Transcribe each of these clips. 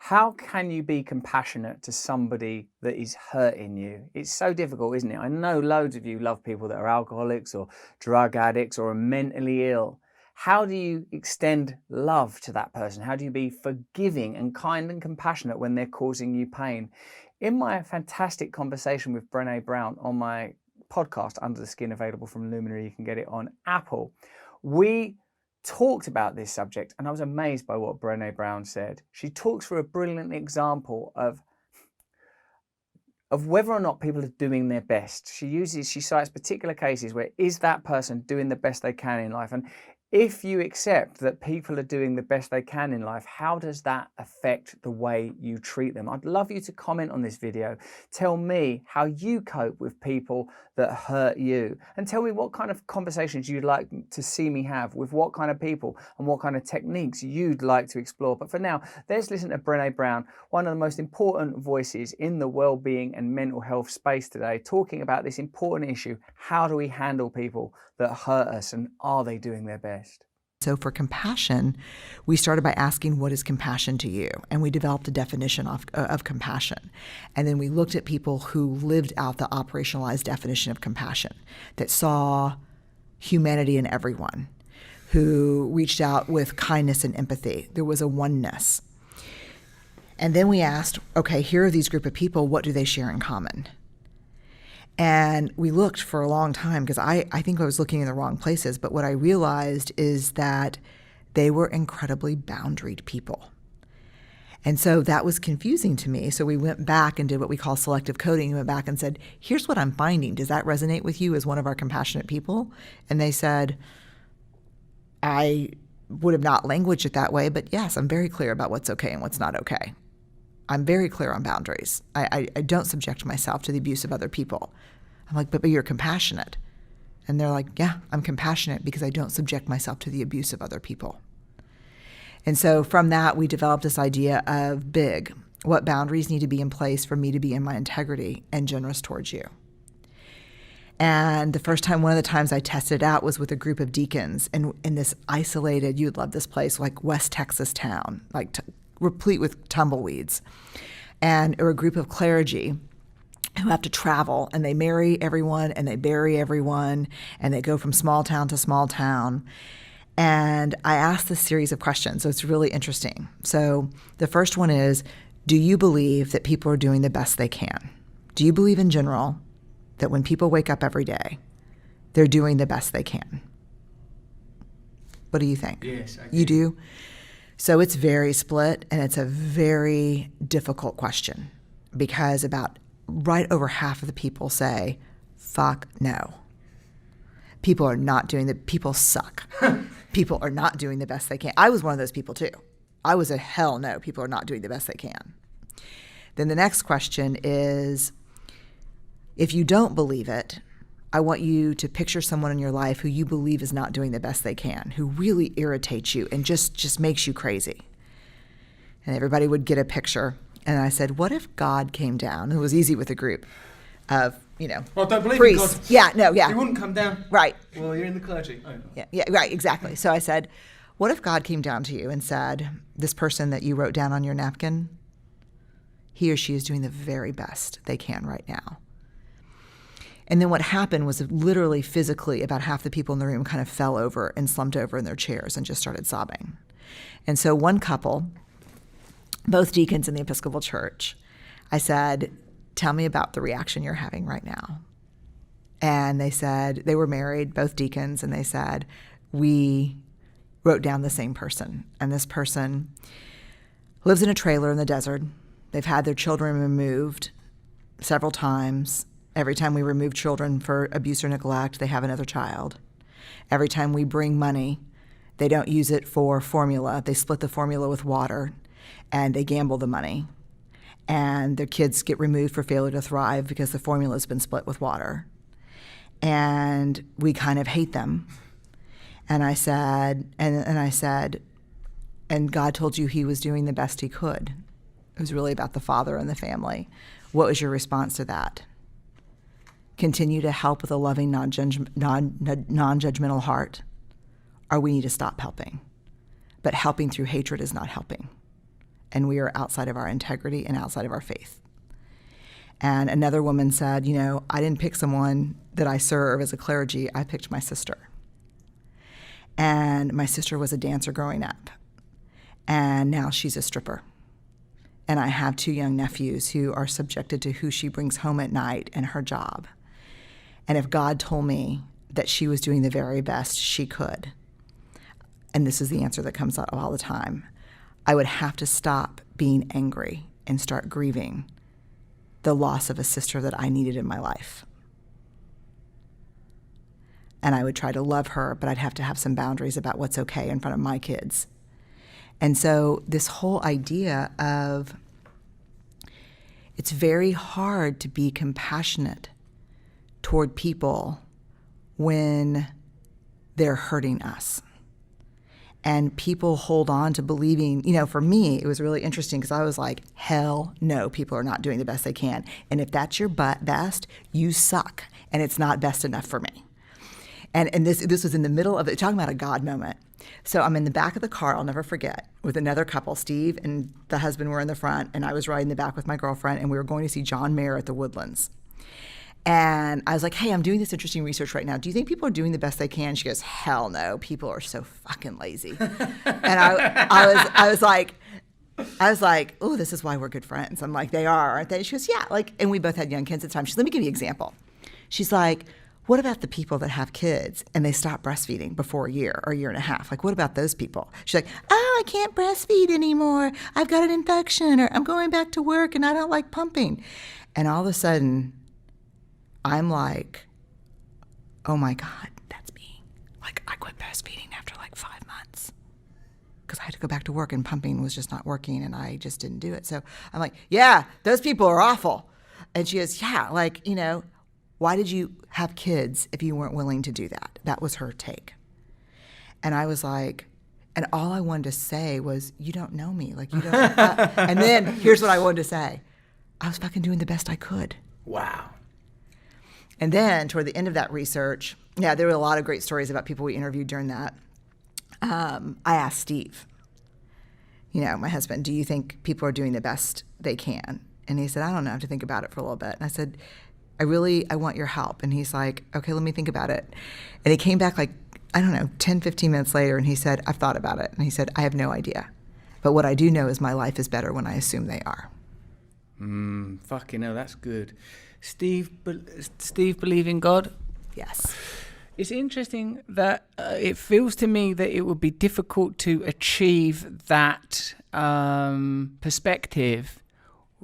How can you be compassionate to somebody that is hurting you? It's so difficult, isn't it? I know loads of you love people that are alcoholics or drug addicts or are mentally ill. How do you extend love to that person? How do you be forgiving and kind and compassionate when they're causing you pain? In my fantastic conversation with Brené Brown on my podcast, Under the Skin, available from Luminary, you can get it on Apple, we talked about this subject, and I was amazed by what Brené Brown said. She talks through a brilliant example of whether or not people are doing their best. She cites particular cases where is that person doing the best they can in life? And if you accept that people are doing the best they can in life, how does that affect the way you treat them? I'd love you to comment on this video. Tell me how you cope with people that hurt you, and tell me what kind of conversations you'd like to see me have with what kind of people and what kind of techniques you'd like to explore. But for now, let's listen to Brené Brown, one of the most important voices in the well-being and mental health space today, talking about this important issue. How do we handle people that hurt us, and are they doing their best? So for compassion, we started by asking, what is compassion to you? And we developed a definition of compassion. And then we looked at people who lived out the operationalized definition of compassion, that saw humanity in everyone, who reached out with kindness and empathy. There was a oneness. And then we asked, okay, here are these group of people, what do they share in common? And we looked for a long time because I think I was looking in the wrong places. But what I realized is that they were incredibly boundaried people. And so that was confusing to me. So we went back and did what we call selective coding. We went back and said, here's what I'm finding. Does that resonate with you as one of our compassionate people? And they said, I would have not languaged it that way, but yes, I'm very clear about what's okay and what's not okay. I'm very clear on boundaries. I don't subject myself to the abuse of other people. I'm like, but you're compassionate. And they're like, yeah, I'm compassionate because I don't subject myself to the abuse of other people. And so from that, we developed this idea of big. What boundaries need to be in place for me to be in my integrity and generous towards you? And one of the times I tested it out was with a group of deacons in this isolated, you'd love this place, like West Texas town, replete with tumbleweeds, and or a group of clergy who have to travel, and they marry everyone and they bury everyone, and they go from small town to small town. And I asked this series of questions, so it's really interesting. So the first one is, do you believe that people are doing the best they can? Do you believe in general that when people wake up every day, they're doing the best they can? What do you think? Yes, I do. You do? So it's very split, and it's a very difficult question because about right over half of the people say, fuck no. People suck. People are not doing the best they can. I was one of those people too. I was a hell no, people are not doing the best they can. Then the next question is, if you don't believe it, I want you to picture someone in your life who you believe is not doing the best they can, who really irritates you and just makes you crazy. And everybody would get a picture. And I said, what if God came down? It was easy with a group of, Well, don't believe priests. in God. Yeah. He wouldn't come down. Right. Well, you're in the clergy. Oh. Yeah, right, exactly. So I said, what if God came down to you and said, this person that you wrote down on your napkin, he or she is doing the very best they can right now. And then what happened was literally physically about half the people in the room kind of fell over and slumped over in their chairs and just started sobbing. And so one couple, both deacons in the Episcopal Church, I said, tell me about the reaction you're having right now. And they said, they were married, both deacons, and they said, we wrote down the same person. And this person lives in a trailer in the desert. They've had their children removed several times. Every time we remove children for abuse or neglect, they have another child. Every time we bring money, they don't use it for formula. They split the formula with water, and they gamble the money. And their kids get removed for failure to thrive because the formula has been split with water. And we kind of hate them. And I said, and God told you he was doing the best he could. It was really about the father and the family. What was your response to that? Continue to help with a loving, non-judgmental heart, or we need to stop helping. But helping through hatred is not helping. and we are outside of our integrity and outside of our faith. And another woman said, I didn't pick someone that I serve as a clergy. I picked my sister. And my sister was a dancer growing up. And now she's a stripper. And I have 2 young nephews who are subjected to who she brings home at night and her job. And if God told me that she was doing the very best she could, and this is the answer that comes out all the time, I would have to stop being angry and start grieving the loss of a sister that I needed in my life. And I would try to love her, but I'd have to have some boundaries about what's okay in front of my kids. And so this whole idea of it's very hard to be compassionate toward people when they're hurting us. And people hold on to believing, for me, it was really interesting because I was like, hell no, people are not doing the best they can. And if that's your best, you suck. And it's not best enough for me. And this was in the middle of it, talking about a God moment. So I'm in the back of the car, I'll never forget, with another couple. Steve and the husband were in the front, and I was riding in the back with my girlfriend, and we were going to see John Mayer at the Woodlands. And I was like, hey, I'm doing this interesting research right now. Do you think people are doing the best they can? She goes, hell no, people are so fucking lazy. And I was like, oh, this is why we're good friends. I'm like, they are, aren't they? She goes, yeah. And we both had young kids at the time. She said, let me give you an example. She's like, what about the people that have kids and they stop breastfeeding before a year or a year and a half? Like, what about those people? She's like, oh, I can't breastfeed anymore. I've got an infection, or I'm going back to work and I don't like pumping. And all of a sudden, I'm like, oh my God, that's me. Like, I quit breastfeeding after 5 months because I had to go back to work and pumping was just not working and I just didn't do it. So I'm like, yeah, those people are awful. And she goes, yeah, why did you have kids if you weren't willing to do that? That was her take. And I was like, and all I wanted to say was, you don't know me. You don't. And then here's what I wanted to say. I was fucking doing the best I could. Wow. And then toward the end of that research, there were a lot of great stories about people we interviewed during that. I asked Steve, my husband, do you think people are doing the best they can? And he said, I don't know, I have to think about it for a little bit. And I said, I want your help. And he's like, okay, let me think about it. And he came back 10, 15 minutes later, and he said, I've thought about it. And he said, I have no idea. But what I do know is my life is better when I assume they are. Fucking hell, that's good. Steve believe in God? Yes. It's interesting that it feels to me that it would be difficult to achieve that perspective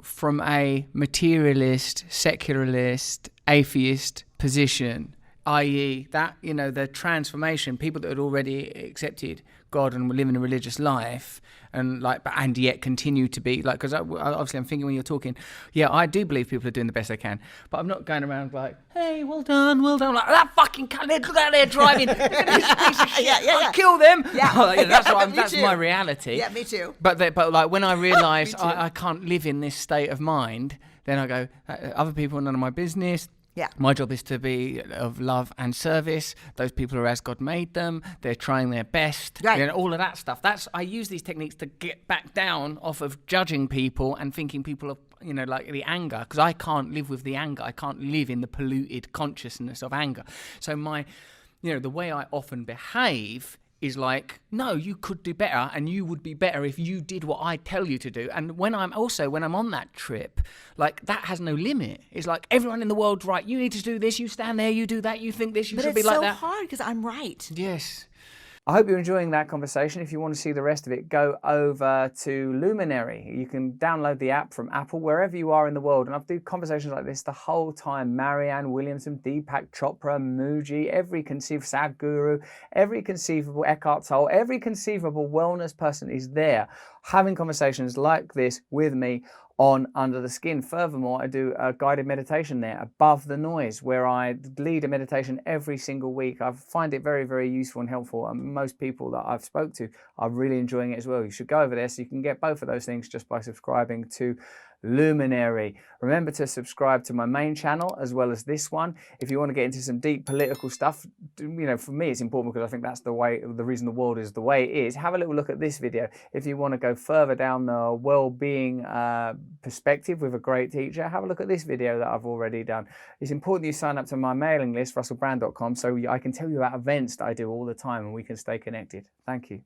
from a materialist, secularist, atheist position, i.e. that, the transformation, people that had already accepted God and were living a religious life and yet continue to be because obviously I'm thinking when you're talking, I do believe people are doing the best they can, but I'm not going around hey, well done, that fucking cunt, look out there driving, look at this piece of shit, I'll kill them. That's my reality. Yeah, me too. But when I realise I can't live in this state of mind, then I go, other people are none of my business. Yeah. My job is to be of love and service. Those people are as God made them. They're trying their best. Right. All of that stuff. I use these techniques to get back down off of judging people and thinking people are, the anger, because I can't live with the anger. I can't live in the polluted consciousness of anger. So the way I often behave is no, you could do better, and you would be better if you did what I tell you to do. And when I'm on that trip, that has no limit. It's everyone in the world's right. You need to do this. You stand there. You do that. You think this. You should be like that. But it's so hard because I'm right. Yes. I hope you're enjoying that conversation. If you want to see the rest of it, go over to Luminary. You can download the app from Apple, wherever you are in the world. And I do conversations like this the whole time. Marianne Williamson, Deepak Chopra, Mooji, every conceivable Sadhguru, every conceivable Eckhart Tolle, every conceivable wellness person is there having conversations like this with me on Under the Skin. Furthermore, I do a guided meditation there, Above the Noise, where I lead a meditation every single week. I find it very, very useful and helpful, and most people that I've spoke to are really enjoying it as well. You should go over there so you can get both of those things just by subscribing to Luminary. Remember to subscribe to my main channel as well as this one. If you want to get into some deep political stuff, for me it's important because I think that's the reason the world is the way it is. Have a little look at this video. If you want to go further down the well-being perspective with a great teacher, have a look at this video that I've already done. It's important that you sign up to my mailing list, russellbrand.com, so I can tell you about events that I do all the time and we can stay connected. Thank you.